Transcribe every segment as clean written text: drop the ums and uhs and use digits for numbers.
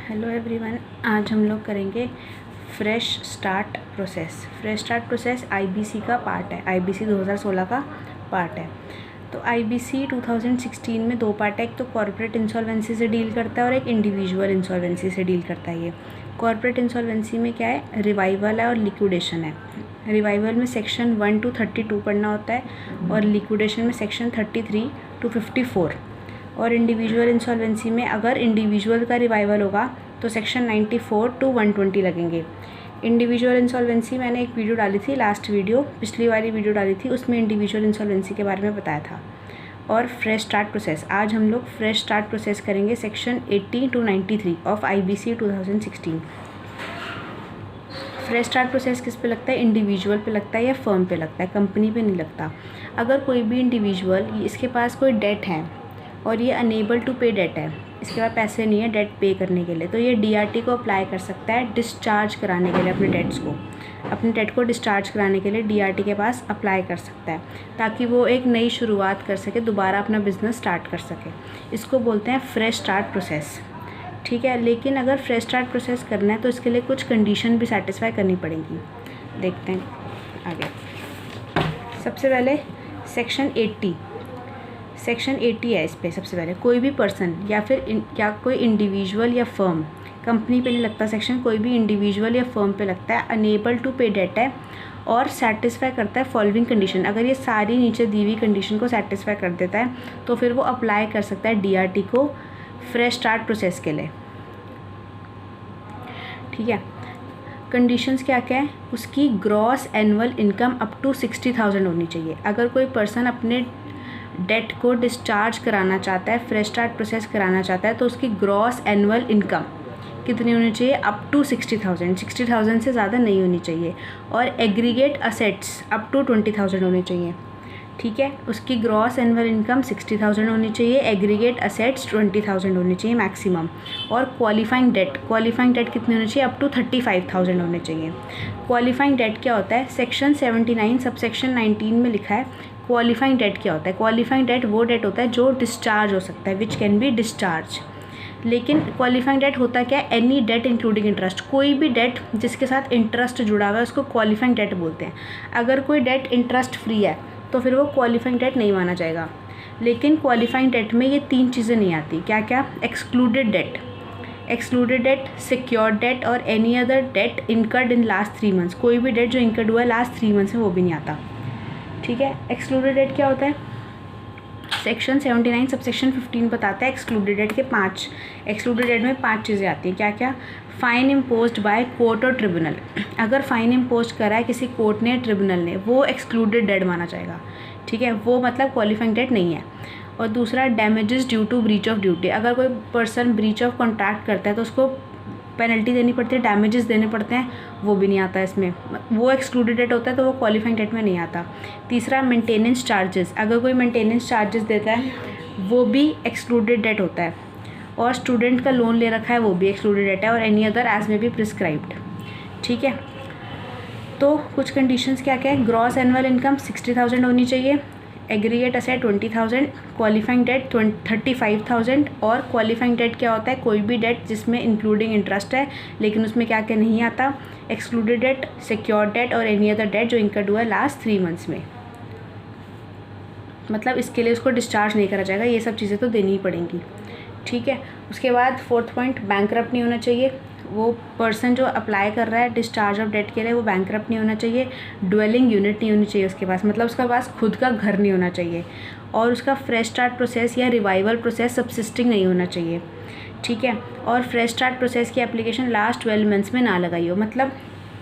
Hello everyone, आज हम लोग करेंगे fresh start process. Fresh start process IBC का पार्ट है, आईबीसी 2016 का पार्ट है। तो आईबीसी 2016 में दो पार्ट है, एक तो कॉर्पोरेट इंसॉल्वेंसी से डील करता है और एक इंडिविजुअल इंसॉल्वेंसी से डील करता है। ये कॉर्पोरेट इंसॉल्वेंसी में क्या है, रिवाइवल है और लिक्विडेशन है। रिवाइवल में सेक्शन 1 to 32 पढ़ना होता है और लिक्विडेशन में सेक्शन 33 to 54। और इंडिविजुअल इंसॉल्वेंसी में अगर इंडिविजुअल का रिवाइवल होगा तो सेक्शन 94 to 120 लगेंगे। इंडिविजुअल इंसॉल्वेंसी मैंने एक वीडियो डाली थी, लास्ट वीडियो, पिछली वाली वीडियो डाली थी, उसमें इंडिविजुअल इंसॉल्वेंसी के बारे में बताया था। और फ्रेश स्टार्ट प्रोसेस, आज हम लोग फ्रेश स्टार्ट प्रोसेस करेंगे section 80 to 93 of IBC 2016। Fresh start process किस पे लगता है, इंडिविजुअल पे लगता है या फर्म पे लगता है, कंपनी पे नहीं लगता। अगर कोई भी इंडिविजुअल, इसके पास कोई डेट है और ये अनेबल टू पे डेट है, इसके पास पैसे नहीं है डेट पे करने के लिए, तो ये डीआरटी को अप्लाई कर सकता है डिस्चार्ज कराने के लिए। अपने डेट्स को, अपने डेट को डिस्चार्ज कराने के लिए डीआरटी के पास अप्लाई कर सकता है, ताकि वो एक नई शुरुआत कर सके, दोबारा अपना बिजनेस स्टार्ट कर सके। इसको बोलते हैं फ्रेश स्टार्ट प्रोसेस, ठीक है। लेकिन अगर फ्रेश स्टार्ट प्रोसेस करना है तो इसके लिए कुछ कंडीशन भी सेटिस्फाई करनी पड़ेगी। देखते हैं आगे। सबसे पहले सेक्शन 80 है। इस पर सबसे पहले कोई भी पर्सन या फिर कोई इंडिविजुअल या फर्म, कंपनी पे नहीं लगता सेक्शन, कोई भी इंडिविजुअल या फर्म पे लगता है, अनेबल टू पे डेट है और सेटिस्फाई करता है फॉलोइंग कंडीशन। अगर ये सारी नीचे दी हुई कंडीशन को सेटिस्फाई कर देता है तो फिर वो अप्लाई कर सकता है डीआरटी को फ्रेश स्टार्ट प्रोसेस के लिए, ठीक है। कंडीशंस क्या क्या है, उसकी gross annual income up to 60,000 होनी चाहिए। अगर कोई पर्सन अपने डेट को डिस्चार्ज कराना चाहता है, फ्रेश स्टार्ट प्रोसेस कराना चाहता है, तो उसकी ग्रॉस एनुअल इनकम कितनी होनी चाहिए, अप टू 60,000, 60,000 से ज़्यादा नहीं होनी चाहिए। और एग्रीगेट असेट्स अप टू 20,000 होने चाहिए, ठीक है। उसकी ग्रॉस एनुअल इनकम 60,000 होनी चाहिए, एग्रीगेट असेट्स 20,000 होनी चाहिए मैक्सिमम। और क्वालिफाइंग डेट कितनी होनी चाहिए, अप टू 35,000 होने चाहिए। क्वालिफाइंग डेट क्या होता है, सेक्शन 79 सबसेक्शन 19 में लिखा है। क्वालिफाइंग डेट क्या होता है, क्वालिफाइंग डेट वो डेट होता है जो डिस्चार्ज हो सकता है, विच कैन बी डिस्चार्ज। लेकिन क्वालिफाइंग डेट होता क्या है, एनी डेट इंक्लूडिंग इंटरेस्ट, कोई भी डेट जिसके साथ इंटरेस्ट जुड़ा हुआ है उसको क्वालिफाइंग डेट बोलते हैं। अगर कोई डेट इंटरेस्ट फ्री है तो फिर वो क्वालिफाइंग डेट नहीं माना जाएगा। लेकिन क्वालिफाइंग डेट में ये तीन चीज़ें नहीं आती, क्या क्या, एक्सक्लूडेड डेट, सिक्योर्ड डेट और any other debt incurred in last 3 months. कोई भी डेट जो इनकर्ड हुआ है लास्ट 3 मंथ्स में वो भी नहीं आता, ठीक है। एक्सक्लूडेड डेट क्या होता है, सेक्शन 79 सबसेक्शन 15 बताता है एक्सक्लूडेड डेट के 5, एक्सक्लूडेड डेट में 5 चीज़ें आती हैं, क्या क्या, फाइन इम्पोज्ड बाय कोर्ट और ट्रिब्यूनल। अगर फाइन इम्पोज करा है किसी कोर्ट ने, ट्रिब्यूनल ने, वो एक्सक्लूडेड डेट माना जाएगा, ठीक है, वो मतलब क्वालिफाइंग डेट नहीं है। और दूसरा, damages due to breach of duty, अगर कोई पर्सन ब्रीच ऑफ कॉन्ट्रैक्ट करता है तो उसको पेनल्टी देनी पड़ती है, डैमेजेस देने पड़ते हैं, वो भी नहीं आता इसमें, वो एक्सक्लूडेड डेट होता है तो वो क्वालिफाइंग डेट में नहीं आता। तीसरा, मेंटेनेंस चार्जेस, अगर कोई मेंटेनेंस चार्जेस देता है वो भी एक्सक्लूडेड डेट होता है। और स्टूडेंट का लोन ले रखा है वो भी एक्सक्लूडेड डेट है। और एनी अदर एज में भी प्रिस्क्राइब्ड, ठीक है। तो कुछ कंडीशंस क्या क्या है, ग्रॉस एनुअल इनकम 60,000 होनी चाहिए, एग्रीगेट असेट 20,000, क्वालिफाइंग डेट 35,000। और क्वालिफाइंग डेट क्या होता है, कोई भी डेट जिसमें इंक्लूडिंग इंटरेस्ट है लेकिन उसमें क्या क्या नहीं आता, एक्सक्लूडेड डेट, सिक्योर डेट और एनी अदर डेट जो इनकर्ड हुआ है लास्ट 3 मंथ्स में, मतलब इसके लिए उसको डिस्चार्ज नहीं करा जाएगा। ये सब चीज़ें तो देनी ही पड़ेंगी, ठीक है। उसके बाद 4th पॉइंट, बैंकरप्ट नहीं होना चाहिए। वो पर्सन जो अप्लाई कर रहा है डिस्चार्ज ऑफ डेट के लिए वो बैंकरप्ट नहीं होना चाहिए। ड्वेलिंग यूनिट नहीं होनी चाहिए उसके पास, मतलब उसके पास खुद का घर नहीं होना चाहिए। और उसका फ्रेश स्टार्ट प्रोसेस या रिवाइवल प्रोसेस सब्सिस्टिंग नहीं होना चाहिए, ठीक है। और फ्रेश स्टार्ट प्रोसेस की एप्लीकेशन लास्ट 12 मंथ्स में ना लगाई हो, मतलब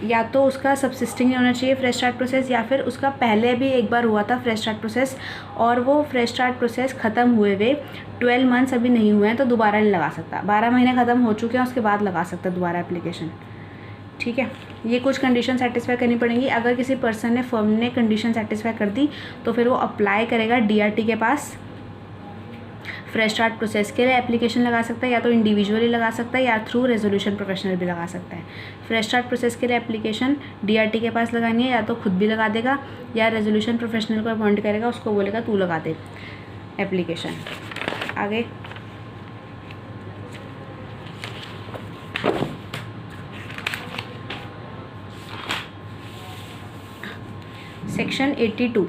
या तो उसका सब्सिस्टिंग नहीं होना चाहिए फ्रेश स्टार्ट प्रोसेस, या फिर उसका पहले भी एक बार हुआ था फ्रेश स्टार्ट प्रोसेस और वो फ्रेश स्टार्ट प्रोसेस ख़त्म हुए 12 मंथ्स अभी नहीं हुए हैं तो दोबारा नहीं लगा सकता। 12 महीने ख़त्म हो चुके हैं उसके बाद लगा सकता है दोबारा एप्लीकेशन, ठीक है। ये कुछ कंडीशन सेटिस्फाई करनी पड़ेंगी। अगर किसी पर्सन ने, फर्म ने कंडीशन सेटिस्फाई कर दी तो फिर वो अप्लाई करेगा डीआरटी के पास, फ्रेश स्टार्ट प्रोसेस के लिए एप्लीकेशन लगा सकता है, या तो इंडिविजुअली लगा सकता है या थ्रू रेजोल्यूशन प्रोफेशनल भी लगा सकता है। फ्रेश स्टार्ट प्रोसेस के लिए एप्लीकेशन डीआरटी के पास लगानी है, या तो खुद भी लगा देगा या रेजोल्यूशन प्रोफेशनल को अपॉइंट करेगा, उसको बोलेगा तू लगा दे एप्लीकेशन। आगे सेक्शन 82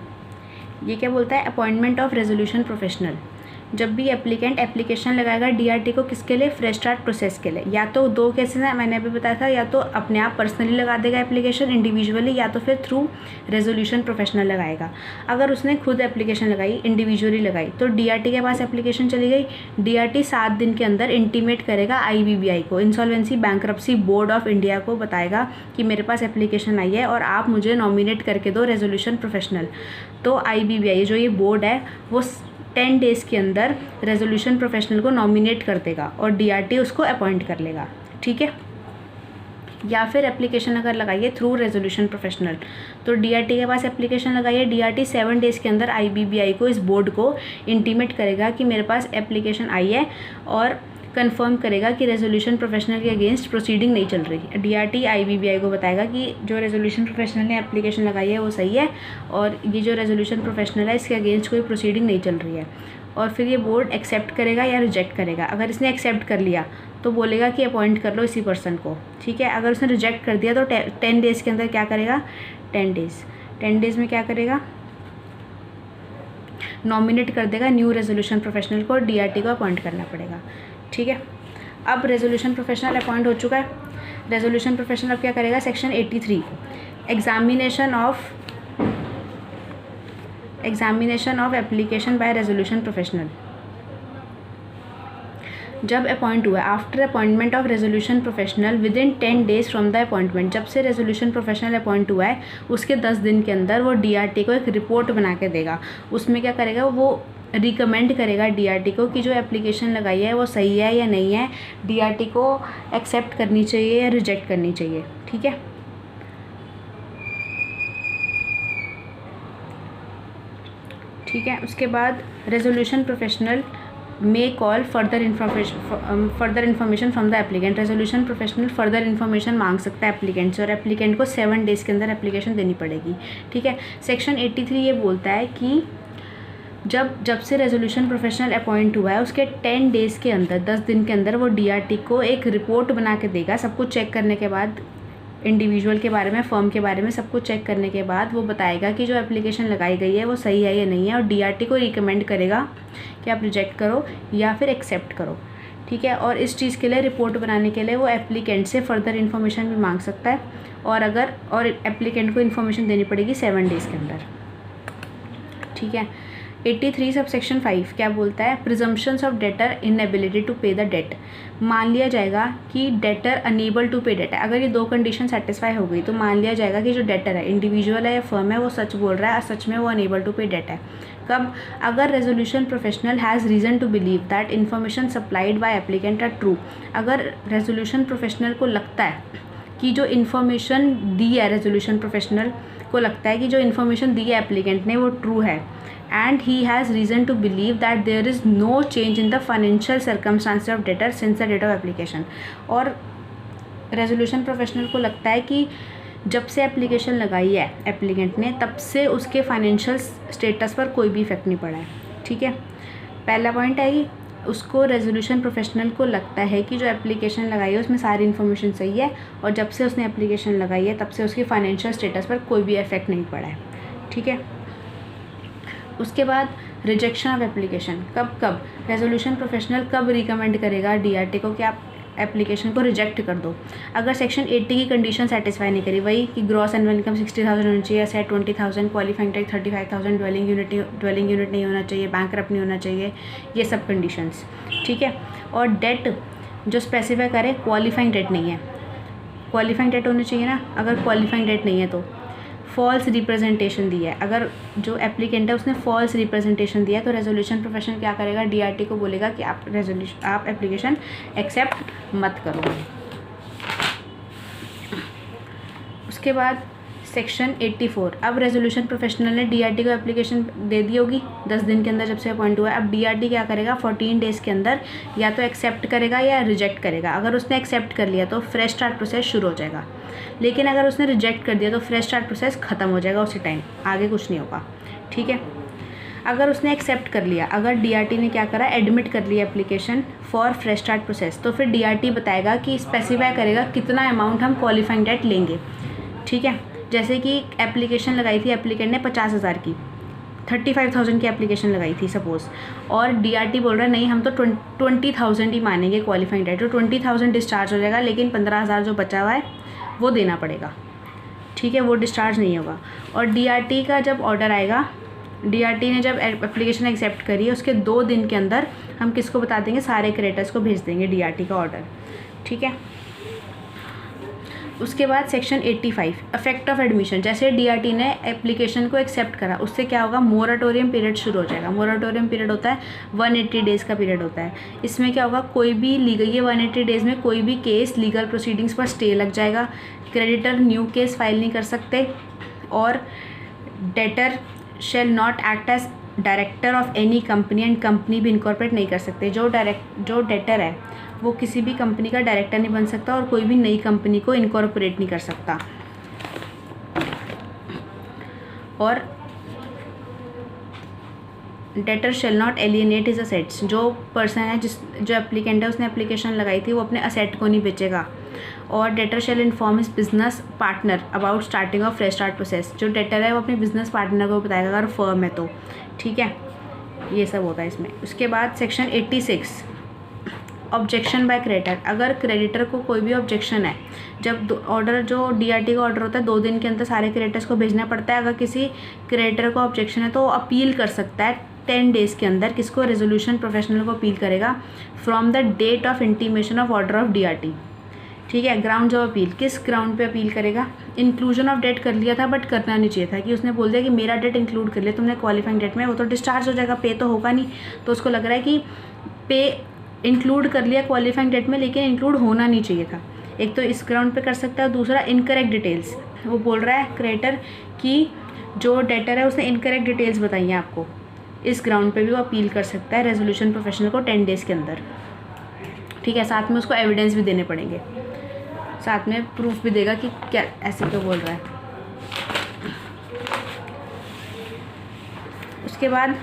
ये क्या बोलता है, अपॉइंटमेंट ऑफ रेजोल्यूशन प्रोफेशनल। जब भी एप्लीकेंट एप्लीकेशन लगाएगा डीआरटी को, किसके लिए, फ्रेश स्टार्ट प्रोसेस के लिए। या तो दो केसेस हैं, मैंने अभी बताया था, या तो अपने आप पर्सनली लगा देगा एप्लीकेशन इंडिविजुअली, या तो फिर थ्रू रेजोल्यूशन प्रोफेशनल लगाएगा। अगर उसने खुद एप्लीकेशन लगाई, इंडिविजुअली लगाई, तो डीआरटी के पास एप्लीकेशन चली गई, डीआरटी 7 दिन के अंदर इंटीमेट करेगा आईबीबीआई को, insolvency bankruptcy board of India को बताएगा कि मेरे पास एप्लीकेशन आई है और आप मुझे नॉमिनेट करके दो रेजोल्यूशन प्रोफेशनल। तो आईबीबीआई जो ये बोर्ड है वो 10 डेज़ के अंदर रेजोल्यूशन प्रोफेशनल को नॉमिनेट कर देगा और डीआरटी उसको अपॉइंट कर लेगा, ठीक है। या फिर एप्लीकेशन अगर लगाइए थ्रू रेजोल्यूशन प्रोफेशनल, तो डीआरटी के पास एप्लीकेशन लगाइए, डीआरटी 7 डेज़ के अंदर आईबीबीआई को, इस बोर्ड को इंटीमेट करेगा कि मेरे पास एप्लीकेशन आई है और कंफर्म करेगा कि रेजोल्यूशन प्रोफेशनल के अगेंस्ट प्रोसीडिंग नहीं चल रही। डीआरटी आईबीबीआई को बताएगा कि जो रेजोल्यूशन प्रोफेशनल ने एप्लीकेशन लगाई है वो सही है और ये जो रेजोल्यूशन प्रोफेशनल है इसके अगेंस्ट कोई प्रोसीडिंग नहीं चल रही है। और फिर ये बोर्ड एक्सेप्ट करेगा या रिजेक्ट करेगा। अगर इसने एक्सेप्ट कर लिया तो बोलेगा कि अपॉइंट कर लो इसी पर्सन को, ठीक है। अगर उसने रिजेक्ट कर दिया तो 10 डेज़ के अंदर क्या करेगा, 10 डेज़ में क्या करेगा, नॉमिनेट कर देगा न्यू रेजोल्यूशन प्रोफेशनल को, डीआरटी को अपॉइंट करना पड़ेगा, ठीक है। अब रेजोल्यूशन प्रोफेशनल अपॉइंट हो चुका है। रेजोल्यूशन प्रोफेशनल अब क्या करेगा, section 83 examination of application by resolution professional. जब अपॉइंट हुआ, after appointment of resolution professional with in 10 days from the appointment, जब से रेजोल्यूशन प्रोफेशनल अपॉइंट हुआ है उसके 10 दिन के अंदर वो डीआरटी को एक रिपोर्ट बना के देगा। उसमें क्या करेगा, वो रिकमेंड करेगा डीआरटी को कि जो एप्लीकेशन लगाई है वो सही है या नहीं है, डीआरटी को एक्सेप्ट करनी चाहिए या रिजेक्ट करनी चाहिए, ठीक है। ठीक है, उसके बाद resolution professional may call further information from the applicant. Resolution professional further information मांग सकता है एप्लीकेंट से और एप्लीकेंट को 7 डेज़ के अंदर एप्लीकेशन देनी पड़ेगी, ठीक है। सेक्शन 83 ये बोलता है कि जब से रेजोल्यूशन प्रोफेशनल अपॉइंट हुआ है उसके 10 डेज़ के अंदर, 10 दिन के अंदर वो डीआरटी को एक रिपोर्ट बना के देगा। सब कुछ चेक करने के बाद, इंडिविजुअल के बारे में, फर्म के बारे में सब कुछ चेक करने के बाद वो बताएगा कि जो एप्लीकेशन लगाई गई है वो सही है या नहीं है और डीआरटी को रिकमेंड करेगा कि आप रिजेक्ट करो या फिर एक्सेप्ट करो, ठीक है। और इस चीज़ के लिए, रिपोर्ट बनाने के लिए वो एप्लीकेंट से फर्दर इन्फॉर्मेशन भी मांग सकता है और एप्लीकेंट को इन्फॉर्मेशन देनी पड़ेगी 7 डेज़ के अंदर, ठीक है। 83 सब सेक्शन 5 क्या बोलता है, presumptions of debtor inability to pay the debt. मान लिया जाएगा कि debtor unable to pay debt है। अगर ये 2 कंडीशन सेटिस्फाई हो गई तो मान लिया जाएगा कि जो डेटर है, इंडिविजुअल है या फर्म है, वो सच बोल रहा है, सच में वो अनेबल टू पे डेट है। कब, अगर resolution professional has reason to believe that information supplied by applicant are true. अगर रेजोल्यूशन प्रोफेशनल को लगता है कि जो इन्फॉर्मेशन दी है, रेजोल्यूशन प्रोफेशनल को लगता है कि जो इन्फॉर्मेशन दी है एप्लीकेंट ने वो ट्रू है, and he has reason to believe that there is no change in the financial circumstances of debtor since the date of application। और रेजोल्यूशन प्रोफेशनल को लगता है कि जब से एप्लीकेशन लगाई है एप्लीकेंट ने तब से उसके फाइनेंशियल स्टेटस पर कोई भी इफेक्ट नहीं पड़ा है, ठीक है। पहला पॉइंट है कि उसको, रेजोल्यूशन प्रोफेशनल को लगता है कि जो एप्लीकेशन लगाई है उसमें सारी इन्फॉर्मेशन सही है और जब से उसने एप्लीकेशन लगाई है तब से उसकी फाइनेंशियल स्टेटस पर कोई भी इफेक्ट नहीं पड़ा है, ठीक है। उसके बाद रिजेक्शन ऑफ एप्लीकेशन। कब रेजोल्यूशन प्रोफेशनल कब रिकमेंड करेगा डीआरटी को कि आप एप्लीकेशन को रिजेक्ट कर दो, अगर सेक्शन 80 की कंडीशन सेटिस्फाई नहीं करी, वही कि ग्रॉस एनुअल इनकम 60,000 होनी चाहिए, set 20,000, qualifying tax 35,000, dwelling unit नहीं होना चाहिए, बैंकरप्ट नहीं होना चाहिए, ये सब कंडीशंस, ठीक है। और डेट जो स्पेसिफाई करे, क्वालिफाइंग डेट नहीं है, क्वालिफाइंग डेट होनी चाहिए ना, अगर क्वालिफाइंग डेट नहीं है तो फॉल्स रिप्रेजेंटेशन दी है, अगर जो एप्लीकेंट है उसने फॉल्स रिप्रेजेंटेशन दिया तो रेजोल्यूशन प्रोफेशनल क्या करेगा, डीआरटी को बोलेगा कि आप एप्लीकेशन एक्सेप्ट मत करो। उसके बाद सेक्शन 84, अब रेजोल्यूशन प्रोफेशनल ने डीआरटी को एप्लीकेशन दे दी होगी 10 दिन के अंदर जब से अपॉइंट हुआ है। अब डीआरटी क्या करेगा, 14 डेज़ के अंदर या तो एक्सेप्ट करेगा या रिजेक्ट करेगा। अगर उसने एक्सेप्ट कर लिया तो फ्रेश स्टार्ट प्रोसेस शुरू हो जाएगा, लेकिन अगर उसने रिजेक्ट कर दिया तो फ्रेश स्टार्ट प्रोसेस ख़त्म हो जाएगा उसी टाइम, आगे कुछ नहीं होगा, ठीक है। अगर उसने एक्सेप्ट कर लिया, अगर डीआरटी ने क्या करा, एडमिट कर लिया application for fresh start process, तो फिर डीआरटी बताएगा कि स्पेसिफाई करेगा कितना अमाउंट हम क्वालिफाइंग डेट लेंगे, ठीक है। जैसे कि एप्लीकेशन लगाई थी एप्लीकेंट ने 50,000 की, 35,000 की एप्लीकेशन लगाई थी सपोज़, और डीआरटी बोल रहा है नहीं हम तो 20,000 ही मानेंगे क्वालिफाइंग डेट, तो 20,000 डिस्चार्ज हो जाएगा, लेकिन 15,000 जो बचा हुआ है वो देना पड़ेगा, ठीक है, वो डिस्चार्ज नहीं होगा। और डीआरटी का जब ऑर्डर आएगा, डीआरटी ने जब एप्लीकेशन एक्सेप्ट करी है उसके 2 दिन के अंदर हम किसको बता देंगे, सारे क्रेडिटर्स को भेज देंगे डीआरटी का ऑर्डर, ठीक है। उसके बाद सेक्शन 85 इफेक्ट ऑफ एडमिशन, जैसे डीआरटी ने एप्लीकेशन को एक्सेप्ट करा उससे क्या होगा, मोराटोरियम पीरियड शुरू हो जाएगा। मोराटोरियम पीरियड होता है 180 डेज़ का पीरियड होता है। इसमें क्या होगा, कोई भी लीगल, ये 180 डेज़ में कोई भी केस लीगल प्रोसीडिंग्स पर स्टे लग जाएगा, क्रेडिटर न्यू केस फाइल नहीं कर सकते, और debtor shall not act as director of any company and company भी इनकॉर्पोरेट नहीं कर सकते। जो डेटर है वो किसी भी कंपनी का डायरेक्टर नहीं बन सकता और कोई भी नई कंपनी को इनकॉर्पोरेट नहीं कर सकता। और debtor shall not alienate his assets, जो पर्सन है जो एप्लीकेंट है उसने एप्लीकेशन लगाई थी वो अपने असेट को नहीं बेचेगा। और debtor shall inform his business partner about starting of fresh start process, जो डेटर है वो अपने बिजनेस पार्टनर को बताएगा अगर फर्म है तो, ठीक है, ये सब होता है इसमें। उसके बाद सेक्शन 86 ऑब्जेक्शन बाय क्रेडिटर, अगर क्रेडिटर को कोई भी ऑब्जेक्शन है, जब ऑर्डर जो डीआरटी का ऑर्डर होता है 2 दिन के अंदर सारे क्रेडिटर्स को भेजना पड़ता है, अगर किसी क्रेडिटर को ऑब्जेक्शन है तो वो अपील कर सकता है 10 डेज़ के अंदर, किसको, रेजोल्यूशन प्रोफेशनल को अपील करेगा from the date of intimation of order of DRT, ठीक है। ग्राउंड ऑफ अपील, किस ग्राउंड पे अपील करेगा, इंक्लूजन ऑफ डेट कर लिया था बट करना नहीं चाहिए था, कि उसने बोल दिया कि मेरा डेट इंक्लूड कर लिया तुमने क्वालिफाइंग डेट में, वो तो डिस्चार्ज हो जाएगा, पे तो होगा नहीं, तो उसको लग रहा है कि पे इंक्लूड कर लिया क्वालिफाइंग डेट में लेकिन इंक्लूड होना नहीं चाहिए था। एक तो इस ग्राउंड पे कर सकता है, दूसरा इनकरेक्ट डिटेल्स, वो बोल रहा है क्रेडिटर कि जो डेटर है उसने इनकरेक्ट डिटेल्स बताई हैं आपको, इस ग्राउंड पे भी वो अपील कर सकता है रेजोल्यूशन प्रोफेशनल को 10 डेज़ के अंदर, ठीक है। साथ में उसको एविडेंस भी देने पड़ेंगे, साथ में प्रूफ भी देगा कि क्या ऐसे क्यों बोल रहा है। उसके बाद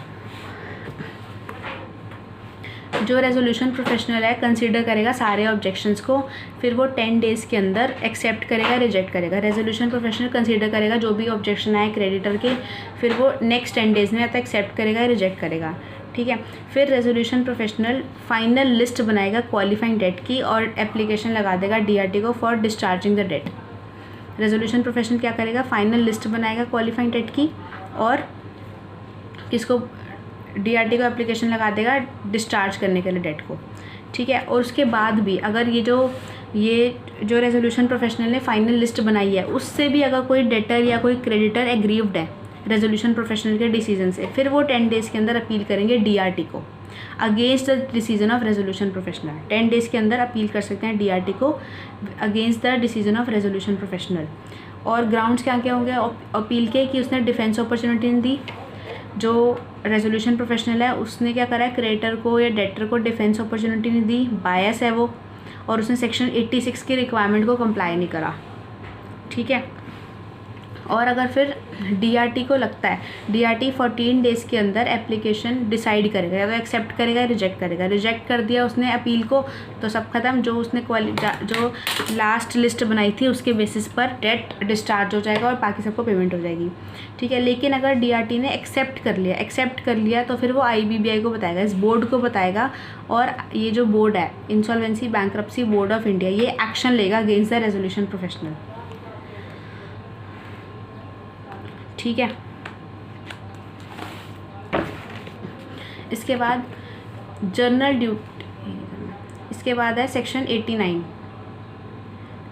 जो रेजोल्यूशन प्रोफेशनल है कंसीडर करेगा सारे ऑब्जेक्शंस को, फिर वो 10 डेज़ के अंदर एक्सेप्ट करेगा, रिजेक्ट करेगा। रेजोल्यूशन प्रोफेशनल कंसीडर करेगा जो भी ऑब्जेक्शन आए क्रेडिटर के, फिर वो नेक्स्ट 10 डेज़ में या तो एक्सेप्ट करेगा या रिजेक्ट करेगा, ठीक है। फिर रेजोल्यूशन प्रोफेशनल फाइनल लिस्ट बनाएगा क्वालिफाइंग डेट की और एप्लीकेशन लगा देगा डीआरटी को for discharging the debt. Resolution professional क्या करेगा, फाइनल लिस्ट बनाएगा क्वालिफाइंग डेट की और किसको, डीआरटी को एप्लीकेशन लगा देगा डिस्चार्ज करने के लिए डेट को, ठीक है। और उसके बाद भी अगर ये जो रेजोल्यूशन प्रोफेशनल ने फाइनल लिस्ट बनाई है उससे भी अगर कोई डेटर या कोई क्रेडिटर एग्रीव्ड है रेजोल्यूशन प्रोफेशनल के डिसीजन से, फिर वो 10 डेज़ के अंदर अपील करेंगे डीआरटी को against the decision of resolution professional. 10 days के अंदर अपील कर सकते हैं डीआरटी को against the decision of resolution professional. और ग्राउंड्स क्या क्या होंगे अपील के, कि उसने डिफेंस अपॉर्चुनिटी नहीं दी, जो रेजोल्यूशन प्रोफेशनल है उसने क्या करा है, क्रेडिटर को या डेटर को डिफेंस अपॉर्चुनिटी नहीं दी, बायस है वो, और उसने सेक्शन 86 की रिक्वायरमेंट को कंप्लाई नहीं करा, ठीक है। और अगर फिर डीआरटी को लगता है, डीआरटी 14 डेज़ के अंदर एप्लीकेशन डिसाइड करेगा, या तो एक्सेप्ट करेगा रिजेक्ट करेगा। रिजेक्ट कर दिया उसने अपील को तो सब खत्म, जो उसने जो लास्ट लिस्ट बनाई थी उसके बेसिस पर डेट डिस्चार्ज हो जाएगा और बाकी सबको पेमेंट हो जाएगी, ठीक है। लेकिन अगर डीआरटी ने एक्सेप्ट कर लिया तो फिर वो आईबीबीआई को बताएगा, इस बोर्ड को बताएगा, और ये जो बोर्ड है insolvency bankruptcy board of India, ये एक्शन लेगा अगेंस्ट द रेजोल्यूशन प्रोफेशनल, ठीक है। इसके बाद जर्नल ड्यूटी, इसके बाद है section 89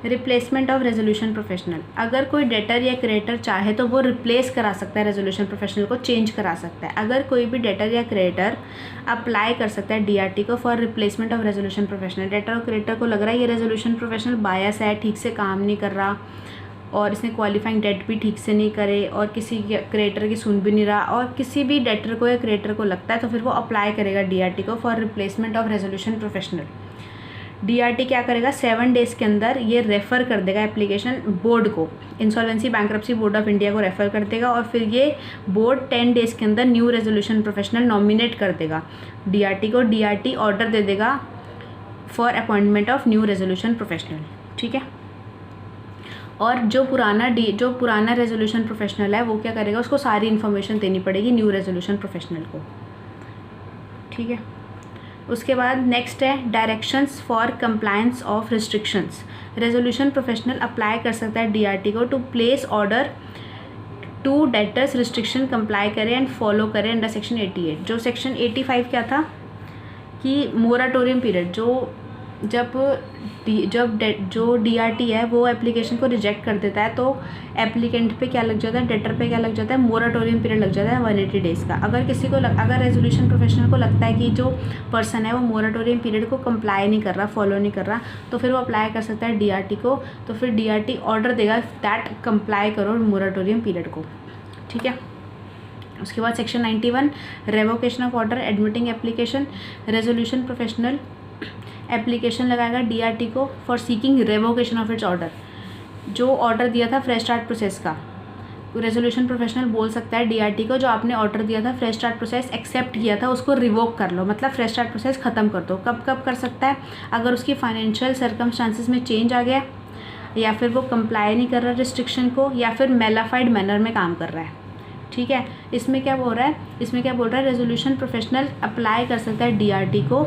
replacement of resolution professional. अगर कोई डेटर या क्रेडिटर चाहे तो वो रिप्लेस करा सकता है, रेजोल्यूशन प्रोफेशनल को चेंज करा सकता है। अगर कोई भी डेटर या क्रेडिटर अप्लाई कर सकता है डीआरटी को for replacement of resolution professional. Debtor और क्रेडिटर को लग रहा है ये रेजोल्यूशन प्रोफेशनल बायस है, ठीक से काम नहीं कर रहा और इसने क्वालिफाइंग डेट भी ठीक से नहीं करे और किसी क्रेडिटर की सुन भी नहीं रहा, और किसी भी डेटर को या क्रेडिटर को लगता है तो फिर वो अप्लाई करेगा डीआरटी को for replacement of resolution professional. DRT क्या करेगा, 7 डेज़ के अंदर ये रेफ़र कर देगा एप्लीकेशन बोर्ड को, insolvency bankruptcy board of India को रेफ़र कर देगा, और फिर ये बोर्ड 10 डेज़ के अंदर न्यू रेजोल्यूशन प्रोफेशनल नॉमिनेट कर देगा डीआरटी को। डीआरटी ऑर्डर दे देगा for appointment of new resolution professional, ठीक है। और जो पुराना रेजोल्यूशन प्रोफेशनल है वो क्या करेगा, उसको सारी इन्फॉर्मेशन देनी पड़ेगी न्यू रेजोल्यूशन प्रोफेशनल को। ठीक है, उसके बाद नेक्स्ट है directions for compliance of restrictions. Resolution professional apply कर सकता है डीआरटी को to place order to debtors restriction comply करें एंड फॉलो करें अंडर सेक्शन 88। जो सेक्शन 85 क्या था कि मोराटोरियम पीरियड, जो डीआरटी है वो एप्लीकेशन को रिजेक्ट कर देता है तो एप्लीकेंट पे क्या लग जाता है, डेटर पे क्या लग जाता है, मोराटोरियम पीरियड लग जाता है 180 डेज़ का। अगर रेजोल्यूशन प्रोफेशनल को लगता है कि जो पर्सन है वो मोराटोरियम पीरियड को कंप्लाई नहीं कर रहा, फॉलो नहीं कर रहा, तो फिर वो अप्लाई कर सकता है डीआरटी को। तो फिर डीआरटी ऑर्डर देगा दैट कंप्लाई करो मोराटोरियम पीरियड को। ठीक है, उसके बाद section 91 revocation of order admitting application. Resolution professional application लगाएगा डीआरटी को for seeking revocation of its order. जो ऑर्डर दिया था फ्रेश स्टार्ट प्रोसेस का, रेजोल्यूशन प्रोफेशनल बोल सकता है डीआरटी को जो आपने ऑर्डर दिया था, फ्रेश स्टार्ट प्रोसेस एक्सेप्ट किया था, उसको रिवोक कर लो, मतलब फ्रेश स्टार्ट प्रोसेस ख़त्म कर दो। कब कर सकता है, अगर उसकी फाइनेंशियल सर्कमस्टांसिस में चेंज आ गया, या फिर वो कंप्लाई नहीं कर रहा रिस्ट्रिक्शन को, या फिर मेलाफाइड मैनर में काम कर रहा है। ठीक है, इसमें क्या बोल रहा है, रेजोल्यूशन प्रोफेशनल अप्लाई कर सकता है डीआरटी को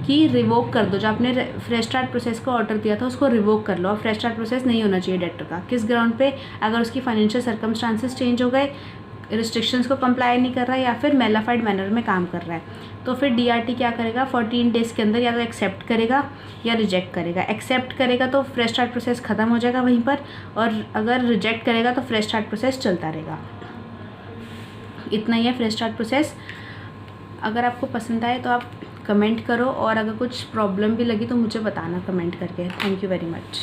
कि रिवोक कर दो, जो आपने फ्रेश स्टार्ट प्रोसेस को ऑर्डर दिया था उसको रिवोक कर लो। और फ्रेश स्टार्ट प्रोसेस नहीं होना चाहिए डेटर का। किस ग्राउंड पे, अगर उसकी फाइनेंशियल सर्कमस्टांसिस चेंज हो गए, रिस्ट्रिक्शंस को कंप्लाई नहीं कर रहा है, या फिर मेलाफाइड मैनर में काम कर रहा है, तो फिर डीआरटी क्या करेगा, 14 डेज़ के अंदर या तो एक्सेप्ट करेगा या रिजेक्ट करेगा। एक्सेप्ट करेगा तो फ्रेश स्टार्ट प्रोसेस ख़त्म हो जाएगा वहीं पर, और अगर रिजेक्ट करेगा तो फ्रेश स्टार्ट प्रोसेस चलता रहेगा। इतना ही है फ्रेश स्टार्ट प्रोसेस। अगर आपको पसंद आए तो आप कमेंट करो, और अगर कुछ प्रॉब्लम भी लगी तो मुझे बताना कमेंट करके। Thank you very much.